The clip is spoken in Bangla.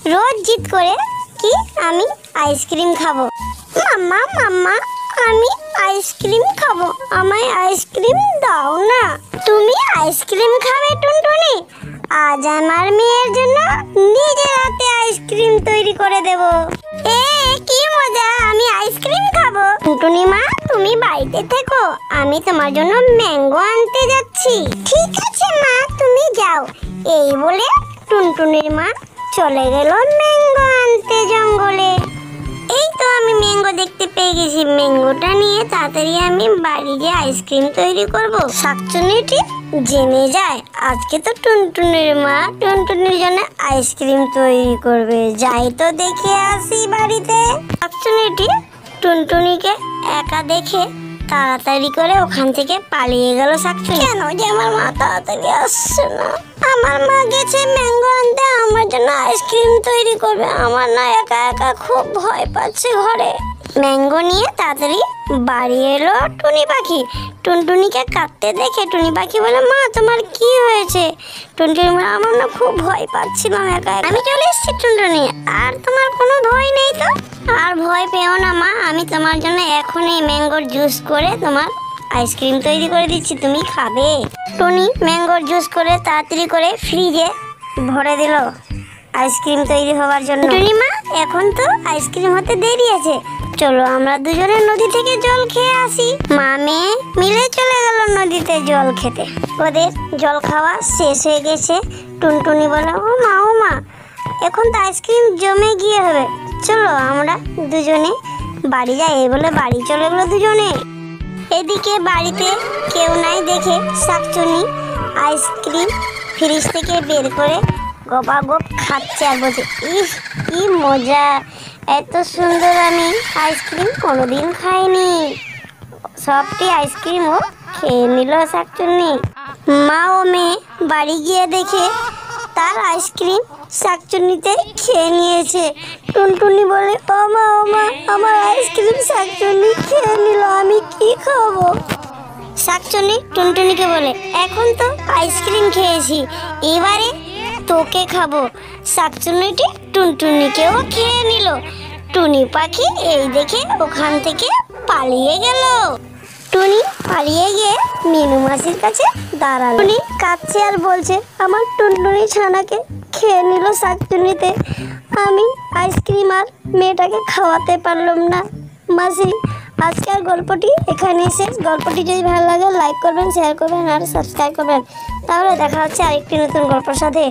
রোজ জিদ করে কি আমি আইসক্রিম খাবো। মাম্মা মাম্মা আমি আইসক্রিম খাবো, আমায় আইসক্রিম দাও না। তুমি আইসক্রিম খাবে টুনটুনি? আজ আমার মেয়ের জন্য নিজের হাতে আইসক্রিম তৈরি করে দেব। কি মজা, আমি আইসক্রিম খাবো। টুনটুনি মা তুমি বাড়িতে থেকো, আমি তোমার জন্য ম্যাঙ্গো আনতে যাচ্ছি। ঠিক আছে মা তুমি যাও। এই বলে টুনটুনির মা চলে গেল ম্যাঙ্গো আনতে জঙ্গলে। এই তো আমি ম্যাঙ্গো দেখতে পেয়ে গেছি, ম্যাঙ্গোটা নিয়ে তাড়াতাড়ি আমি বাড়ি গিয়ে আইসক্রিম তৈরি করব। শাকচুন্নিটি জেনে যায় আজকে তো টুনটুনির মা টুনটুনির জন্য আইসক্রিম তৈরি করবে। যাই তো দেখে আসি বাড়িতে। শাকচুন্নিটি টুনটুনিকে একা দেখে তাড়াতাড়ি করে ওখান থেকে পালিয়ে গেল। শাকচুন্নি কেন যে আমার মা তাড়াতাড়ি আসছে না? আমার মা গেছে ম্যাঙ্গো আনতে, আমার জন্য আইসক্রিম তৈরি করবে। আমার না একা একা খুব ভয় পাচ্ছে ঘরে। ম্যাঙ্গো নিয়ে তাড়াতাড়ি বাড়ি এলো টুনি পাখি। টুনটুনিকে কাঁদতে দেখে টুনি পাখি বলে, মা তোমার কি হয়েছে? টুনটুনি বলে, আমার না খুব ভয় পাচ্ছিলাম একা একা। আমি চলে এসেছি টুনটুনি, আর তোমার কোনো ভয় নেই তো? আর ভয় পেও না মা, আমি তোমার জন্য এখনই ম্যাঙ্গোর জুস করে তোমার আইসক্রিম তৈরি করে দিচ্ছি, তুমি খাবে। টুনি ম্যাঙ্গোর জুস করে তাড়াতাড়ি করে ফ্রিজে ভরে দিল আইসক্রিম তৈরি হওয়ার জন্য। টুনি মা এখন তো আইসক্রিম হতে দেরি আছে, চলো আমরা দুজনে নদী থেকে জল খেয়ে আসি। মা মেয়ে মিলে চলে গেল নদীতে জল খেতে। ওদের জল খাওয়া শেষ হয়ে গেছে। টুনটুনি বলে, ও মা এখন তো আইসক্রিম জমে গিয়ে হবে, চলো আমরা দুজনে বাড়ি যাই। এই বলে বাড়ি চলে গেলো দুজনে। এদিকে বাড়িতে কেউ নাই দেখে শাকচুন্নি আইসক্রিম ফ্রিজ থেকে বের করে গপাগপ খাচ্ছে আর বলছে, ইস কি মজা, এত সুন্দর আমি আইসক্রিম কোনোদিন খাইনি। সবটি আইসক্রিম ও খেয়ে নিল শাকচুন্নি। মা ও মেয়ে বাড়ি গিয়ে দেখে তার আইসক্রিম শাকচুন্নিতে খেয়ে নিয়েছে। টুনটুনি বলে, ও মা আমার আইসক্রিম শাকচুন্নি খেয়ে নিল, আমি কি খাবো? শাকচুন্নি টুনটুনিকে বলে, এখন তো আইসক্রিম খেয়েছি, এবারে তোকে খাবো। শাকচুন্নিটি টুনটুনিকেও খেয়ে নিল। টুনি পাখি এই দেখে ওখান থেকে পালিয়ে গেল। টুনি পালিয়ে গিয়ে মিনু মাসির কাছে দাঁড়ালো। টুনি কাঁদছে আর বলছে, আমার টুনটুনি ছানাকে খেয়ে নিল শাকচুন্নিতে, আমি আইসক্রিম আর মেয়েটাকে খাওয়াতে পারলাম না। মাসি আজকের গল্পটি এখানে শেষ। গল্পটি যদি ভালো লাগে লাইক করবেন, শেয়ার করবেন আর সাবস্ক্রাইব করবেন। তাহলে দেখা হচ্ছে আরেকটি নতুন গল্পের সাথে।